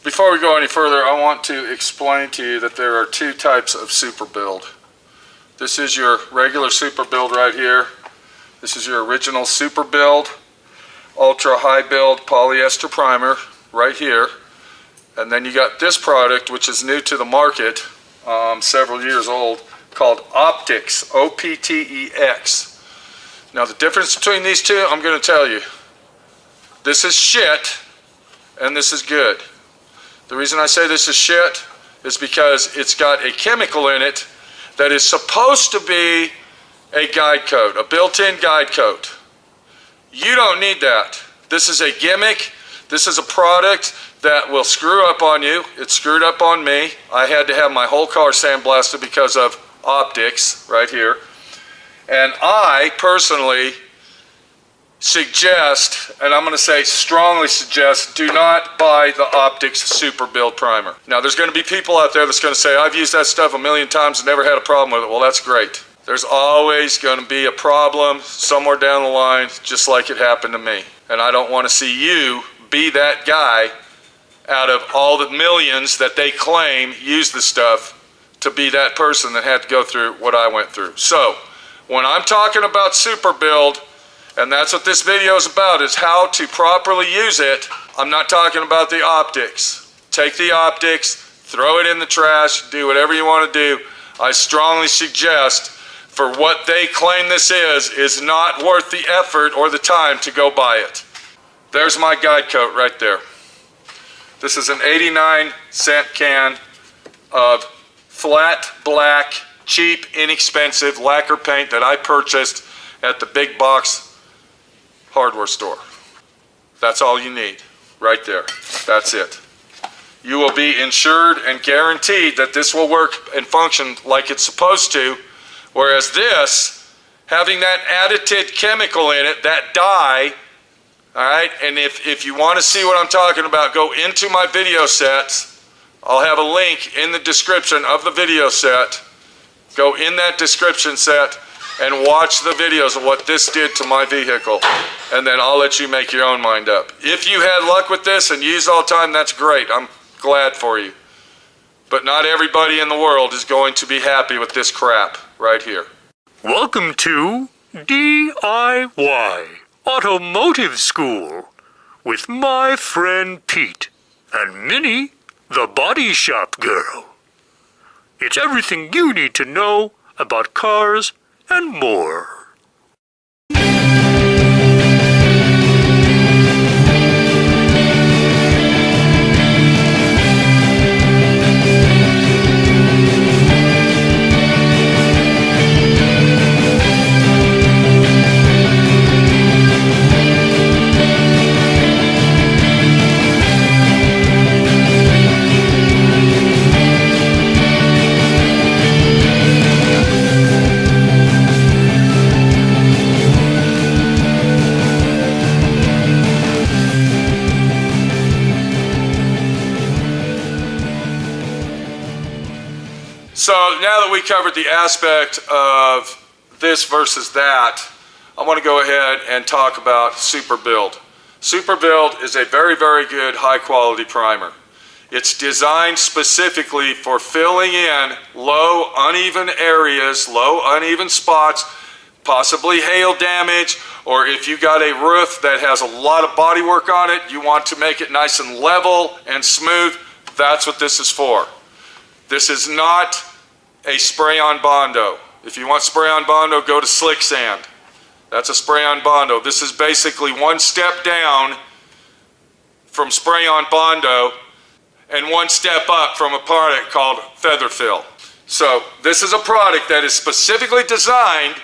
Before we go any further, I want to explain to you that there are two types of Super Build. This is your regular Super Build right here. This is your original Super Build, ultra high build polyester primer right here. And then you got this product, which is new to the market, several years old, called Optex, O-P-T-E-X. Now the difference between these two, I'm going to tell you. This is shit, and this is good. The reason I say this is shit is because it's got a chemical in it that is supposed to be a guide coat, a built-in guide coat. You don't need that. This is a gimmick. This is a product that will screw up on you. It screwed up on me. I had to have my whole car sandblasted because of Optex right here. And I personally suggest, and I'm going to say strongly suggest, do not buy the Optex Super Build Primer. Now there's going to be people out there that's going to say, I've used that stuff a million times and never had a problem with it. Well, that's great. There's always going to be a problem somewhere down the line, just like it happened to me. And I don't want to see you be that guy out of all the millions that they claim use the stuff to be that person that had to go through what I went through. So when I'm talking about Super Build, and that's what this video is about, is how to properly use it, I'm not talking about the Optex. Take the Optex, throw it in the trash, do whatever you want to do. I strongly suggest, for what they claim this is not worth the effort or the time to go buy it. There's my guide coat right there. This is an 89-cent can of flat black, cheap, inexpensive lacquer paint that I purchased at the big box hardware store. That's all you need right there. That's it. You will be insured and guaranteed that this will work and function like it's supposed to, whereas this, having that additive chemical in it, that dye, all right, and if you want to see what I'm talking about, go into my video sets. I'll have a link in the description of the video set. Go in that description set and watch the videos of what this did to my vehicle, and then I'll let you make your own mind up. If you had luck with this and used all the time, that's great. I'm glad for you. But not everybody in the world is going to be happy with this crap right here. Welcome to D.I.Y. Automotive School with my friend Pete and Minnie, the body shop girl. It's everything you need to know about cars and more. So now that we covered the aspect of this versus that, I want to go ahead and talk about Super Build. Super Build is a very, very good high quality primer. It's designed specifically for filling in low uneven areas, low uneven spots, possibly hail damage, or if you got a roof that has a lot of body work on it, you want to make it nice and level and smooth, that's what this is for. This is not a spray-on Bondo. If you want spray-on Bondo, go to Slick Sand. That's a spray-on Bondo. This is basically one step down from spray-on Bondo and one step up from a product called Feather Fill. So this is a product that is specifically designed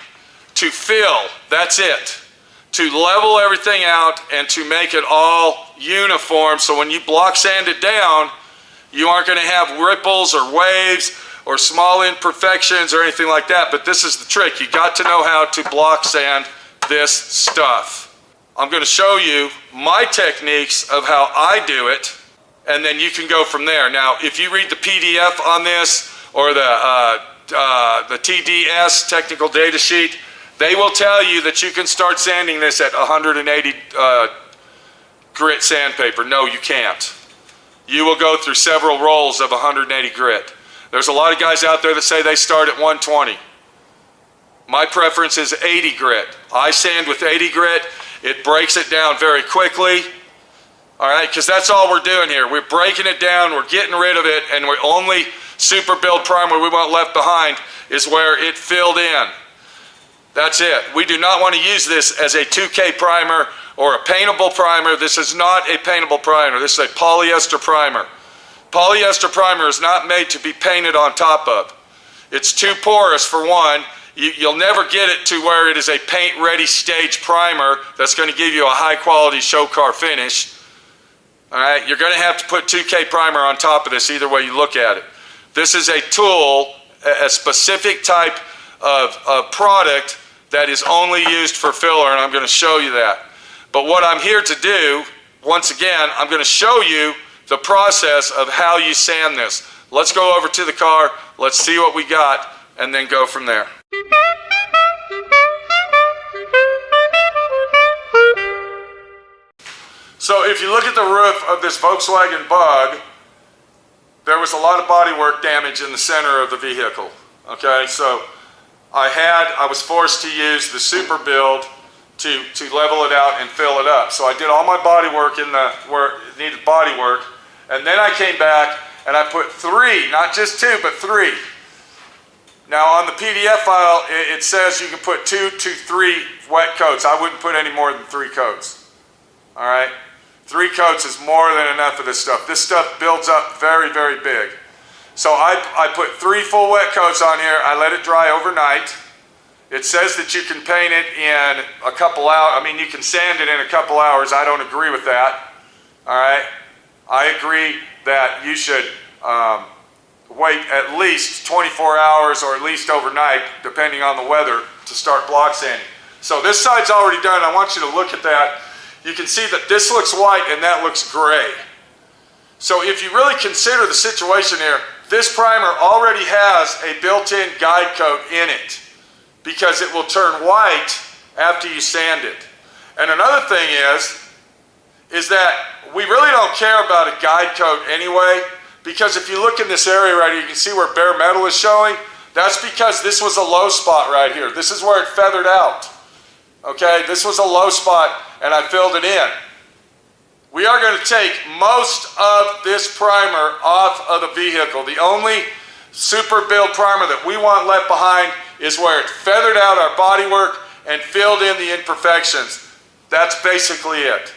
to fill, that's it, to level everything out and to make it all uniform, so when you block sand it down, you aren't going to have ripples or waves or small imperfections or anything like that. But this is the trick. You got to know how to block sand this stuff. I'm going to show you my techniques of how I do it, and then you can go from there. Now, if you read the PDF on this or the TDS, technical data sheet, they will tell you that you can start sanding this at 180 grit sandpaper. No, you can't. you will go through several rolls of 180 grit. There's a lot of guys out there that say they start at 120. My preference is 80 grit. I sand with 80 grit. It breaks it down very quickly. All right, because that's all we're doing here. We're breaking it down, we're getting rid of it, and we're only Super Build Primer we want left behind is where it filled in. That's it. We do not want to use this as a 2K primer or a paintable primer. This is not a paintable primer. This is a polyester primer. Polyester primer is not made to be painted on top of. It's too porous for one. You'll never get it to where it is a paint-ready stage primer that's going to give you a high-quality show car finish. All right, you're going to have to put 2K primer on top of this either way you look at it. This is a tool, a specific type of product that is only used for filler, and I'm going to show you that. But what I'm here to do, once again, I'm going to show you the process of how you sand this. Let's go over to the car, let's see what we got, and then go from there. So if you look at the roof of this Volkswagen Bug, there was a lot of bodywork damage in the center of the vehicle. Okay, so I was forced to use the Super Build to level it out and fill it up. So I did all my bodywork in where it needed bodywork, and then I came back and I put 3, not just 2, but 3. Now on the PDF file, it says you can put 2 to 3 wet coats. I wouldn't put any more than 3 coats. All right, 3 coats is more than enough of this stuff. This stuff builds up very, very big. So I put 3 full wet coats on here. I let it dry overnight. It says that you can paint it in a couple hours. I mean, you can sand it in a couple hours. I don't agree with that. All right, I agree that you should wait at least 24 hours or at least overnight, depending on the weather, to start block sanding. So this side's already done. I want you to look at that. You can see that this looks white and that looks gray. So if you really consider the situation here, this primer already has a built-in guide coat in it because it will turn white after you sand it. And another thing is that we really don't care about a guide coat anyway, because if you look in this area right here, you can see where bare metal is showing. That's because this was a low spot right here. This is where it feathered out. Okay, this was a low spot and I filled it in. We are going to take most of this primer off of the vehicle. The only Super Build primer that we want left behind is where it feathered out our bodywork and filled in the imperfections. That's basically it.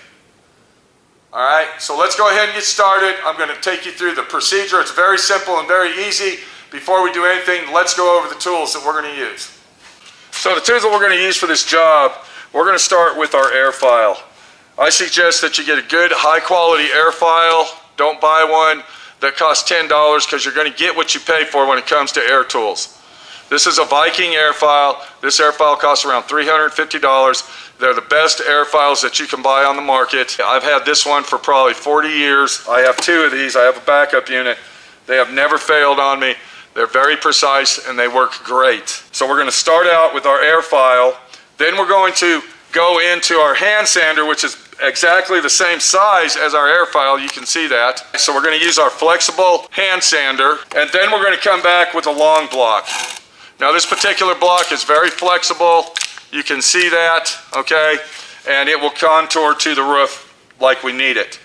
All right, so let's go ahead and get started. I'm going to take you through the procedure. It's very simple and very easy. Before we do anything, let's go over the tools that we're going to use. So the tools that we're going to use for this job, we're going to start with our air file. I suggest that you get a good high quality air file. Don't buy one that costs $10 because you're going to get what you pay for when it comes to air tools. This is a Viking air file. This air file costs around $350. They're the best air files that you can buy on the market. I've had this one for probably 40 years. I have 2 of these. I have a backup unit. They have never failed on me. They're very precise and they work great. So we're going to start out with our air file. Then we're going to go into our hand sander, which is exactly the same size as our air file. You can see that. So we're going to use our flexible hand sander, and then we're going to come back with a long block. Now this particular block is very flexible. You can see that, okay? And it will contour to the roof like we need it.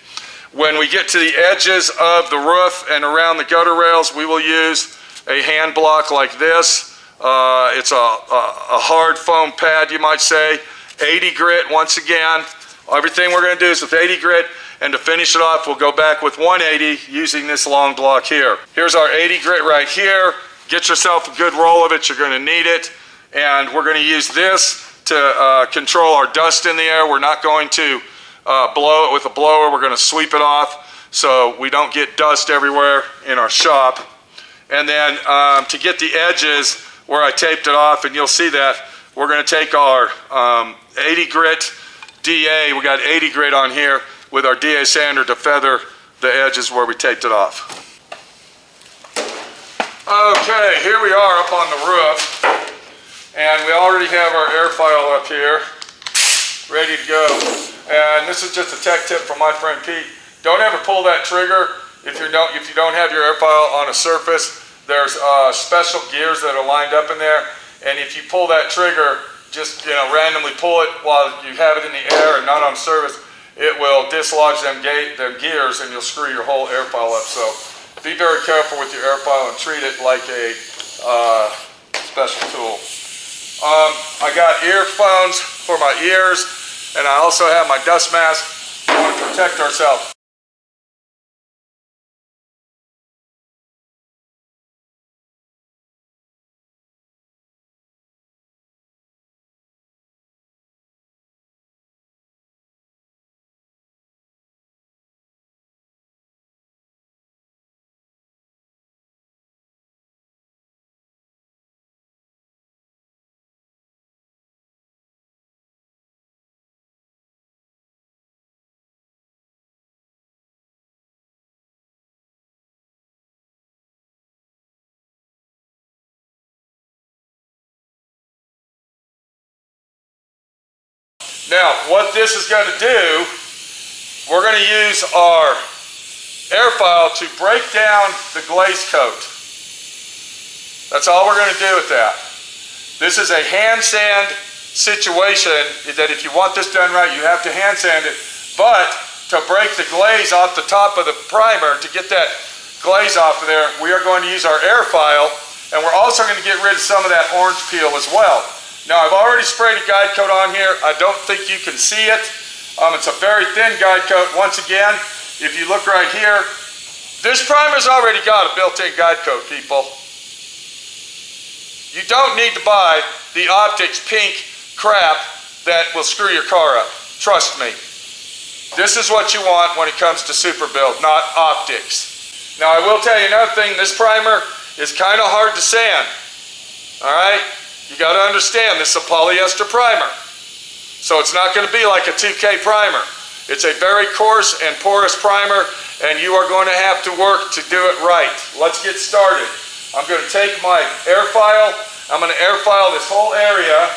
When we get to the edges of the roof and around the gutter rails, we will use a hand block like this. It's a hard foam pad, you might say. 80 grit, once again. Everything we're going to do is with 80 grit, and to finish it off, we'll go back with 180 using this long block here. Here's our 80 grit right here. Get yourself a good roll of it. You're going to need it. And we're going to use this to control our dust in the air. We're not going to blow it with a blower. We're going to sweep it off so we don't get dust everywhere in our shop. And then to get the edges where I taped it off, and you'll see that, we're going to take our 80 grit DA, we got 80 grit on here, with our DA sander to feather the edges where we taped it off. Okay, here we are up on the roof, and we already have our air file up here, ready to go. And this is just a tech tip from my friend Pete. Don't ever pull that trigger if you don't have your airfoil on a surface, there's special gears that are lined up in there, and if you pull that trigger, just randomly pull it while you have it in the air and not on surface, it will dislodge them gears and you'll screw your whole airfoil up. So be very careful with your airfoil and treat it like a special tool. I got earphones for my ears, and I also have my dust mask. We want to protect ourselves. Now, what this is going to do, we're going to use our airfoil to break down the glaze coat. That's all we're going to do with that. This is a hand sand situation that if you want this done right, you have to hand sand it. But to break the glaze off the top of the primer, to get that glaze off of there, we are going to use our airfoil, and we're also going to get rid of some of that orange peel as well. Now, I've already sprayed a guide coat on here. I don't think you can see it. It's a very thin guide coat. Once again, if you look right here, this primer's already got a built-in guide coat, people. You don't need to buy the optics pink crap that will screw your car up. Trust me. This is what you want when it comes to Super Build, not optics. Now, I will tell you another thing. This primer is kind of hard to sand. All right? You got to understand, this is a polyester primer. So it's not going to be like a 2K primer. It's a very coarse and porous primer, and you are going to have to work to do it right. Let's get started. I'm going to take my airfoil. I'm going to airfoil this whole area,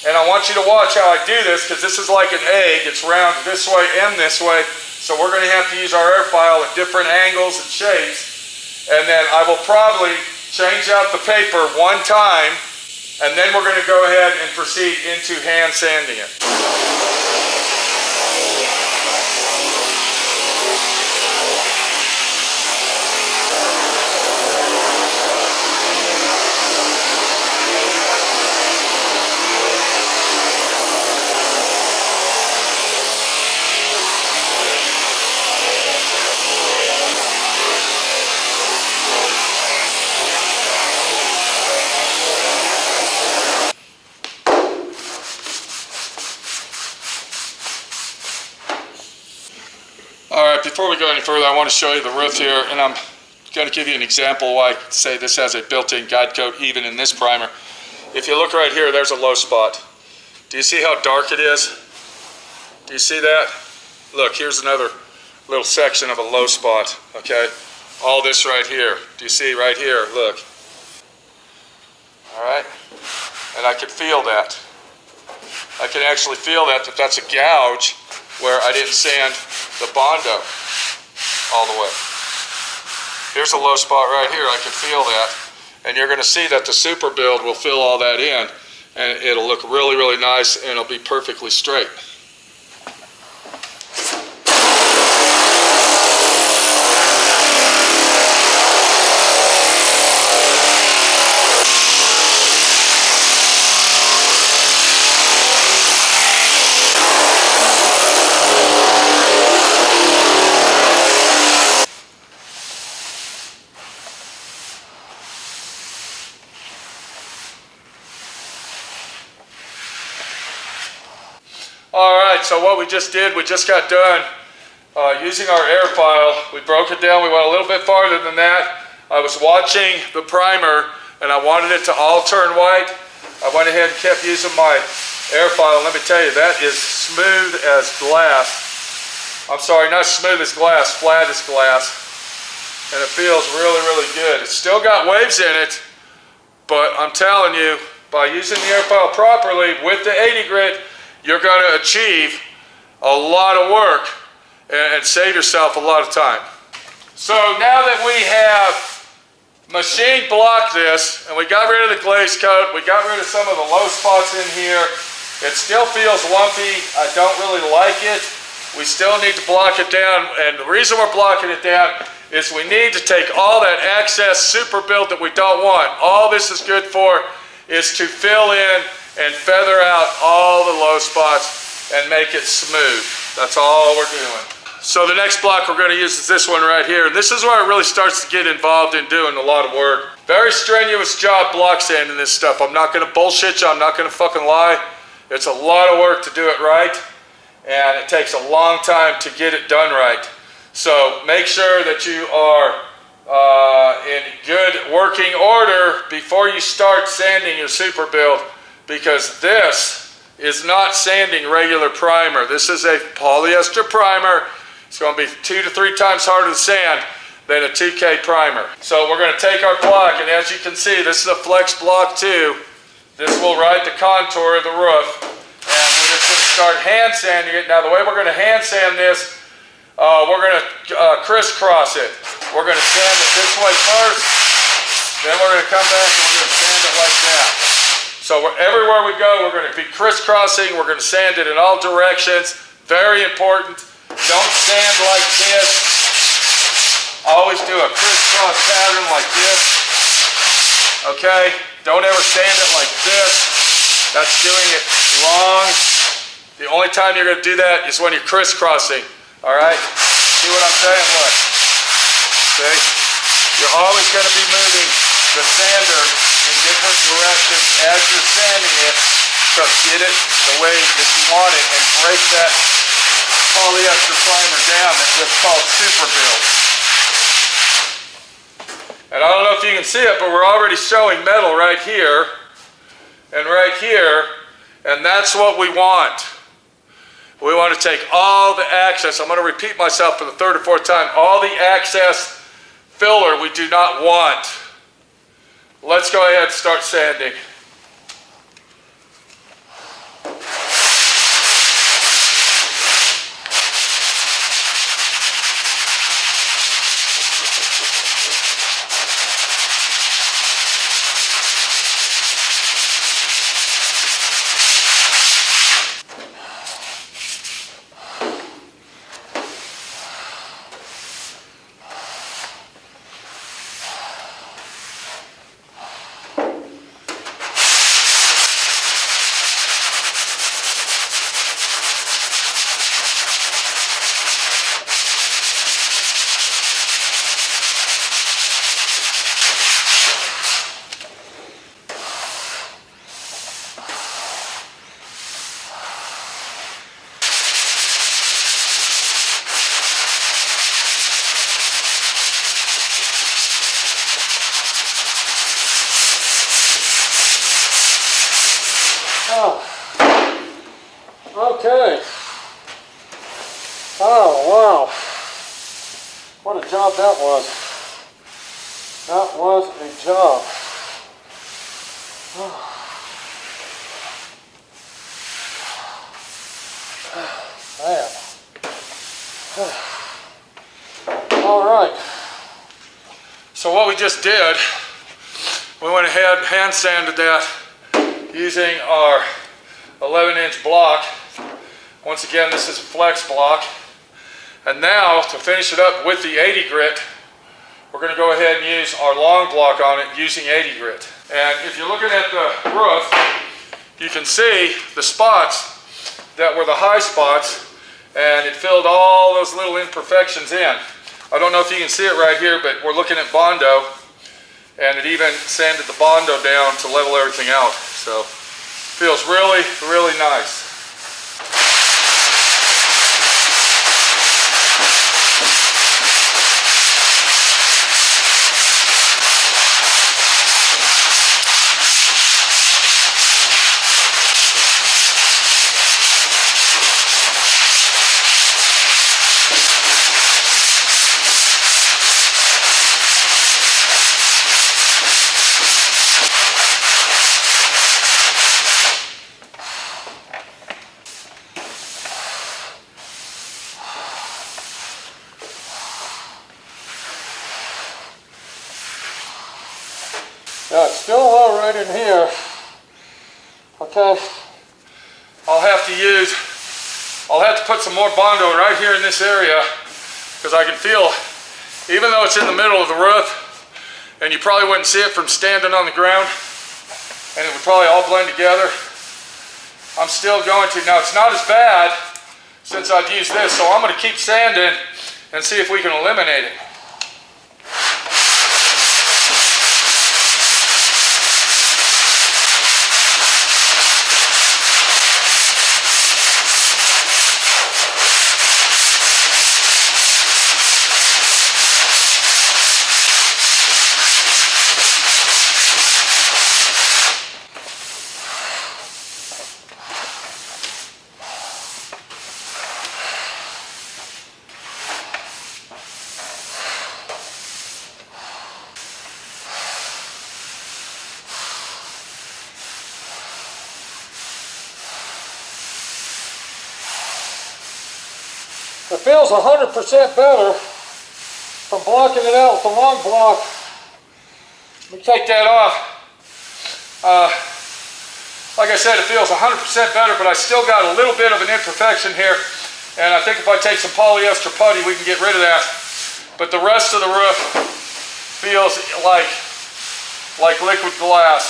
and I want you to watch how I do this, because this is like an egg. It's round this way and this way. So we're going to have to use our airfoil at different angles and shapes. And then I will probably change out the paper one time, and then we're going to go ahead and proceed into hand sanding it. Before we go any further, I want to show you the roof here, and I'm going to give you an example why I say this has a built-in guide coat even in this primer. If you look right here, there's a low spot. Do you see how dark it is? Do you see that? Look, here's another little section of a low spot, okay? All this right here. Do you see right here? Look. All right? And I can feel that. I can actually feel that that's a gouge where I didn't sand the Bondo all the way. Here's a low spot right here. I can feel that. And you're going to see that the Super Build will fill all that in, and it'll look really, really nice, and it'll be perfectly straight. Alright, so what we just did, we just got done using our airfoil. We broke it down, we went a little bit farther than that. I was watching the primer and I wanted it to all turn white. I went ahead and kept using my airfoil, and let me tell you, that is smooth as glass. I'm sorry, not smooth as glass, flat as glass. And it feels really, really good. It's still got waves in it, but I'm telling you, by using the airfoil properly with the 80 grit, you're going to achieve a lot of work and save yourself a lot of time. So now that we have machine blocked this, and we got rid of the glaze coat, we got rid of some of the low spots in here, it still feels lumpy. I don't really like it. We still need to block it down, and the reason we're blocking it down is we need to take all that excess super build that we don't want. All this is good for is to fill in and feather out all the low spots and make it smooth. That's all we're doing. So the next block we're going to use is this one right here. And this is where it really starts to get involved in doing a lot of work. Very strenuous job block sanding this stuff. I'm not going to bullshit you. I'm not going to fucking lie. It's a lot of work to do it right. And it takes a long time to get it done right. So make sure that you are in good working order before you start sanding your super build, because this is not sanding regular primer. This is a polyester primer. It's going to be 2 to 3 times harder to sand than a 2K primer. So we're going to take our block, and as you can see, this is a flex block too. This will ride the contour of the roof, and we're just going to start hand sanding it. Now the way we're going to hand sand this, we're going to crisscross it. We're going to sand it this way first, then we're going to come back and we're going to sand it like that. So everywhere we go, we're going to be crisscrossing. We're going to sand it in all directions. Very important. Don't sand like this. Always do a crisscross pattern like this. Okay? Don't ever sand it like this. That's doing it wrong. The only time you're going to do that is when you're crisscrossing. All right? See what I'm saying? Look. See? You're always going to be moving the sander in different directions as you're sanding it to get it the way that you want it and break that polyester primer down that's called Super Build. And I don't know if you can see it, but we're already showing metal right here and right here, and that's what we want. We want to take all the excess, I'm going to repeat myself for the 3rd or 4th time, all the excess filler we do not want. Let's go ahead and start sanding. Okay. Oh, wow. What a job that was. That was a job. Man. All right. So what we just did, we went ahead and hand sanded that using our 11-inch block. Once again, this is a flex block. And now, to finish it up with the 80 grit, we're going to go ahead and use our long block on it using 80 grit. And if you're looking at the roof, you can see the spots that were the high spots, and it filled all those little imperfections in. I don't know if you can see it right here, but we're looking at Bondo, and it even sanded the Bondo down to level everything out. So, feels really, really nice. Yeah, it's still low right in here. Okay. I'll have to put some more Bondo right here in this area because I can feel, even though it's in the middle of the roof, and you probably wouldn't see it from standing on the ground, and it would probably all blend together, I'm still going to. Now it's not as bad since I've used this, so I'm going to keep sanding and see if we can eliminate it. It feels 100% better from blocking it out with the long block. Let me take that off. Like I said, it feels 100% better, but I still got a little bit of an imperfection here. And I think if I take some polyester putty, we can get rid of that. But the rest of the roof feels like liquid glass.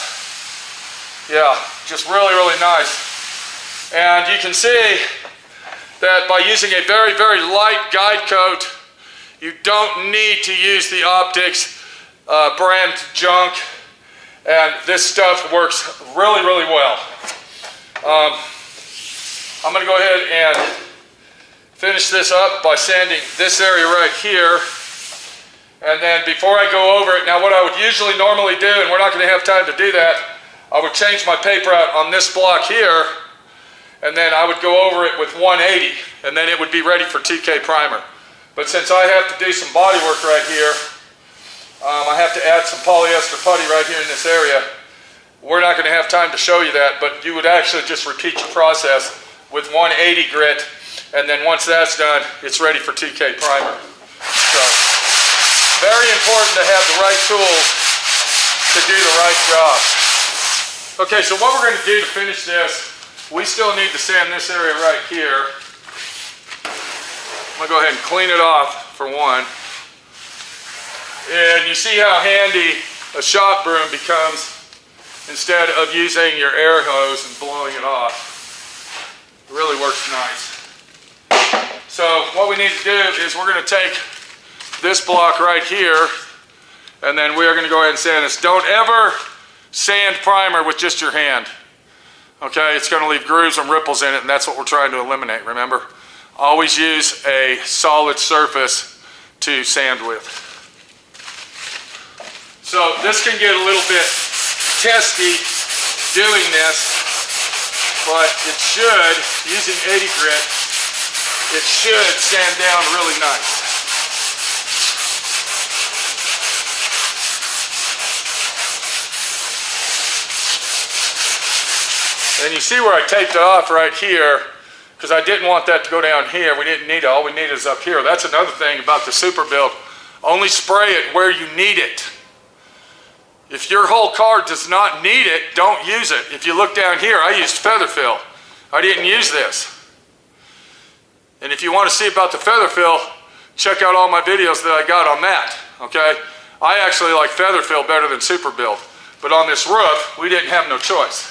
Yeah, just really, really nice. And you can see that by using a very, very light guide coat, you don't need to use the Optics brand junk, and this stuff works really, really well. I'm going to go ahead and finish this up by sanding this area right here, and then before I go over it, now what I would usually normally do, and we're not going to have time to do that, I would change my paper out on this block here, and then I would go over it with 180, and then it would be ready for 2K primer. But since I have to do some body work right here, I have to add some polyester putty right here in this area. We're not going to have time to show you that, but you would actually just repeat your process with 180 grit, and then once that's done, it's ready for 2K primer. So, very important to have the right tools to do the right job. Okay, so what we're going to do to finish this, we still need to sand this area right here. I'm going to go ahead and clean it off for one. And you see how handy a shop broom becomes instead of using your air hose and blowing it off. It really works nice. So what we need to do is we're going to take this block right here, and then we are going to go ahead and sand this. Don't ever sand primer with just your hand. Okay, it's going to leave grooves and ripples in it, and that's what we're trying to eliminate, remember? Always use a solid surface to sand with. So this can get a little bit testy doing this, but it should, using 80 grit, it should sand down really nice. And you see where I taped it off right here, because I didn't want that to go down here. We didn't need it. All we need is up here. That's another thing about the Super Build. Only spray it where you need it. If your whole car does not need it, don't use it. If you look down here, I used feather fill. I didn't use this. And if you want to see about the feather fill, check out all my videos that I got on that, okay? I actually like feather fill better than Super Build. But on this roof, we didn't have no choice.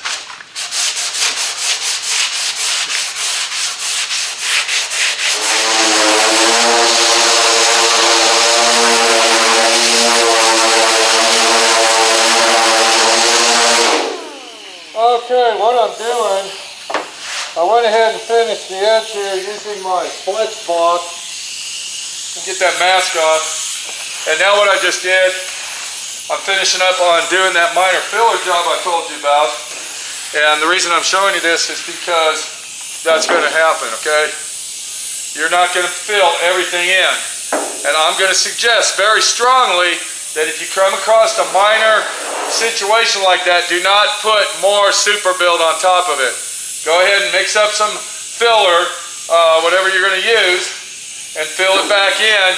Okay, what I'm doing, I went ahead and finished the edge here using my flex block. Get that mask off. And now what I just did, I'm finishing up on doing that minor filler job I told you about. And the reason I'm showing you this is because that's going to happen, okay? You're not going to fill everything in. And I'm going to suggest very strongly that if you come across a minor situation like that, do not put more Super Build on top of it. Go ahead and mix up some filler, whatever you're going to use, and fill it back in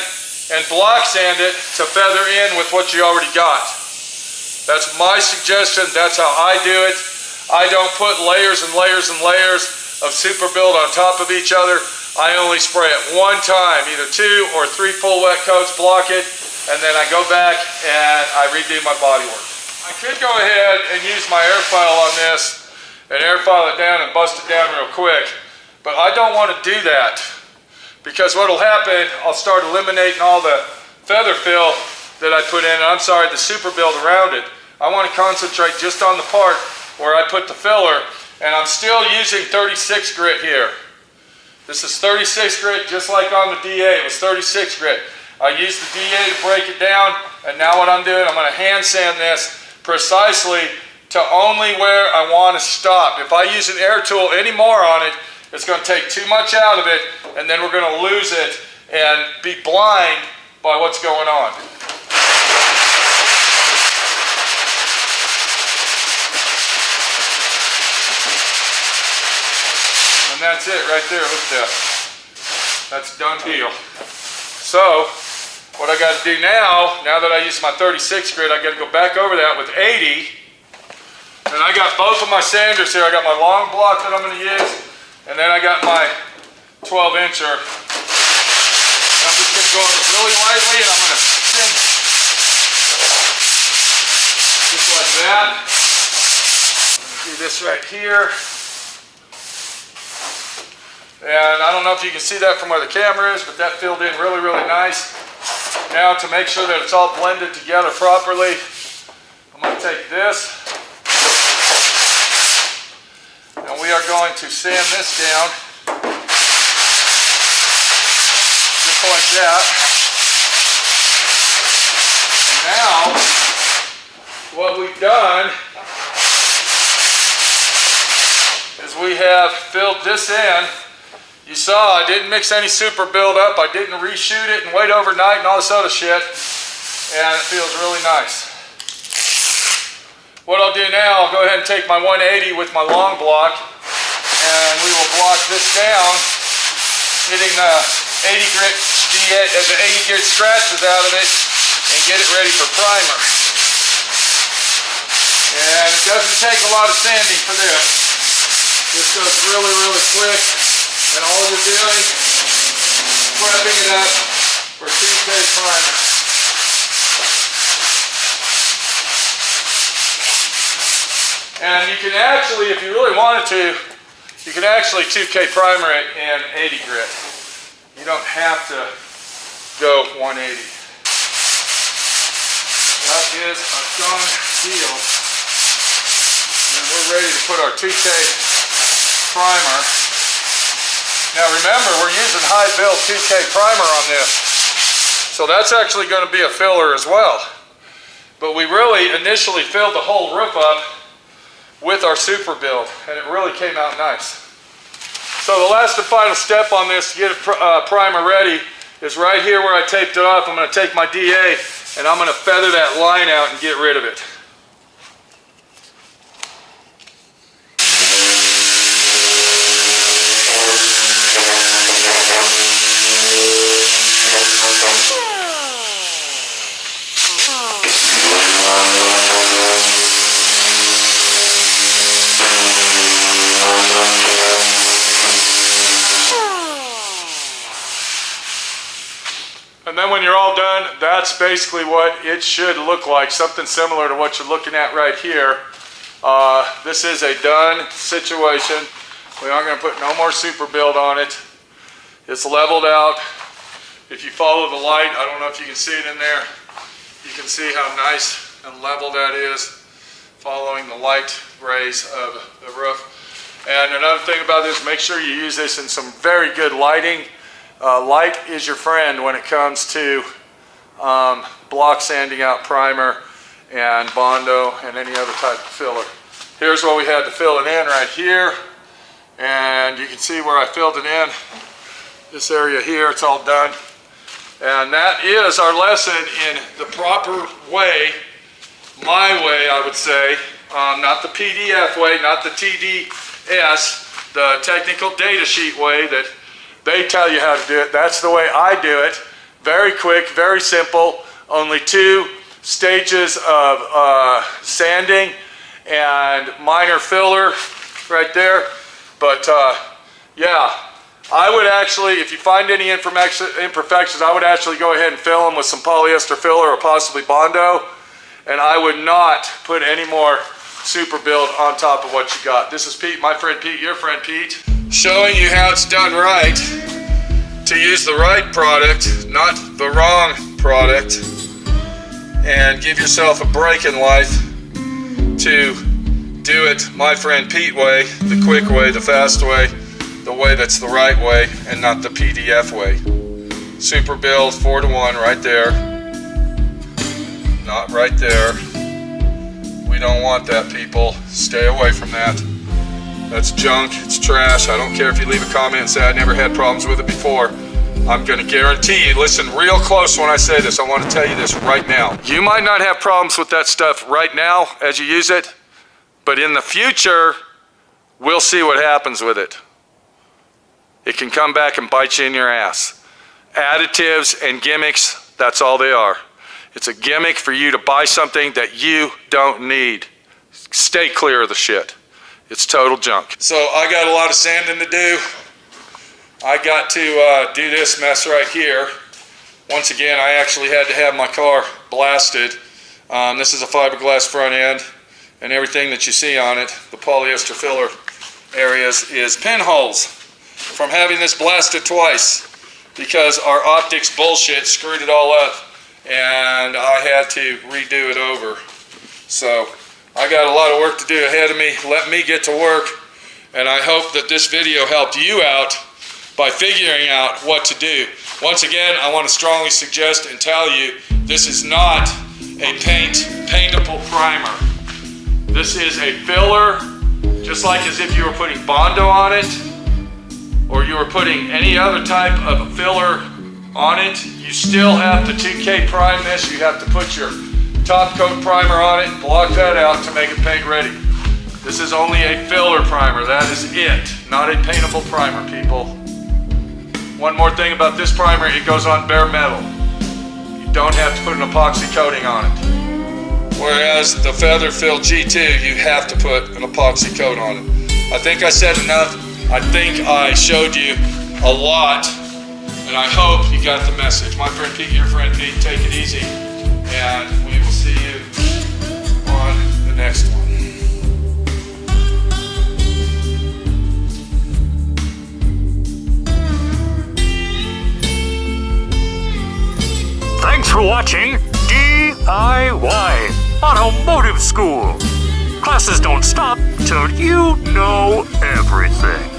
and block sand it to feather in with what you already got. That's my suggestion. That's how I do it. I don't put layers and layers and layers of Super Build on top of each other. I only spray it one time, either 2 or 3 full wet coats, block it, and then I go back and I redo my body work. I could go ahead and use my air file on this and air file it down and bust it down real quick, but I don't want to do that because what will happen, I'll start eliminating all the feather fill that I put in, the Super Build around it. I want to concentrate just on the part where I put the filler, and I'm still using 36 grit here. This is 36 grit, just like on the D.I.Y, it was 36 grit. I used the D.I.Y to break it down, and now what I'm doing, I'm going to hand sand this precisely to only where I want to stop. If I use an air tool anymore on it, it's going to take too much out of it, and then we're going to lose it and be blind by what's going on. And that's it right there. Look at that. That's a done deal. So, what I got to do now that I use my 36 grit, I got to go back over that with 80. And I got both of my sanders here. I got my long block that I'm going to use, and then I got my 12-incher. And I'm just going to go over it really lightly, and I'm going to spin just like that. Do this right here. And I don't know if you can see that from where the camera is, but that filled in really, really nice. Now to make sure that it's all blended together properly, I'm going to take this, and we are going to sand this down, just like that. And now, what we've done is we have filled this in. You saw I didn't mix any Super Build up, I didn't reshoot it and wait overnight and all this other shit, and it feels really nice. What I'll do now, I'll go ahead and take my 180 with my long block, and we will block this down, getting the 80 grit scratches out of it, and get it ready for primer. And it doesn't take a lot of sanding for this. This goes really, really quick. And all you're doing is prepping it up for 2K primer. And you can actually, if you really wanted to, you can actually 2K primer it in 80 grit. You don't have to go 180. That is a done deal. And we're ready to put our 2K primer. Now remember, we're using high build 2K primer on this. So that's actually going to be a filler as well. But we really initially filled the whole roof up with our Super Build, and it really came out nice. So the last and final step on this to get a primer ready is right here where I taped it off. I'm going to take my D.I.Y and I'm going to feather that line out and get rid of it. And then when you're all done, that's basically what it should look like, something similar to what you're looking at right here. This is a done situation. We aren't going to put no more Super Build on it. It's leveled out. If you follow the light, I don't know if you can see it in there, you can see how nice and level that is, following the light rays of the roof. And another thing about this, make sure you use this in some very good lighting. Light is your friend when it comes to block sanding out primer and Bondo and any other type of filler. Here's where we had to fill it in right here, and you can see where I filled it in. This area here, it's all done. And that is our lesson in the proper way, my way I would say, not the PDF way, not the TDS, the technical data sheet way that they tell you how to do it. That's the way I do it. Very quick, very simple, only 2 stages of sanding and minor filler right there. But yeah, I would actually, if you find any imperfections, I would actually go ahead and fill them with some polyester filler or possibly Bondo. And I would not put any more Super Build on top of what you got. This is Pete, my friend Pete, your friend Pete, showing you how it's done right, to use the right product, not the wrong product, and give yourself a break in life to do it my friend Pete way, the quick way, the fast way, the way that's the right way, and not the PDF way. Super Build 4-to-1 right there, not right there. We don't want that, people. Stay away from that. That's junk, it's trash. I don't care if you leave a comment and say I never had problems with it before. I'm gonna guarantee you, listen real close when I say this, I want to tell you this right now. You might not have problems with that stuff right now as you use it, but in the future, we'll see what happens with it. It can come back and bite you in your ass. Additives and gimmicks, that's all they are. It's a gimmick for you to buy something that you don't need. Stay clear of the shit. It's total junk. So I got a lot of sanding to do. I got to do this mess right here. Once again, I actually had to have my car blasted. This is a fiberglass front end, and everything that you see on it, the polyester filler areas, is pinholes from having this blasted twice because our optics bullshit screwed it all up, and I had to redo it over. So I got a lot of work to do ahead of me. Let me get to work, and I hope that this video helped you out by figuring out what to do. Once again, I want to strongly suggest and tell you, this is not a paintable primer. This is a filler, just like as if you were putting Bondo on it, or you were putting any other type of filler on it. You still have to 2K prime this. You have to put your top coat primer on it and block that out to make it paint ready. This is only a filler primer, that is it. Not a paintable primer, people. One more thing about this primer, it goes on bare metal. You don't have to put an epoxy coating on it. Whereas the Feather Fill G2, you have to put an epoxy coat on it. I think I said enough. I think I showed you a lot, and I hope you got the message. My friend Pete, your friend Pete, take it easy, and we will see you on the next one. Thanks for watching D.I.Y. Automotive School. Classes don't stop till you know everything.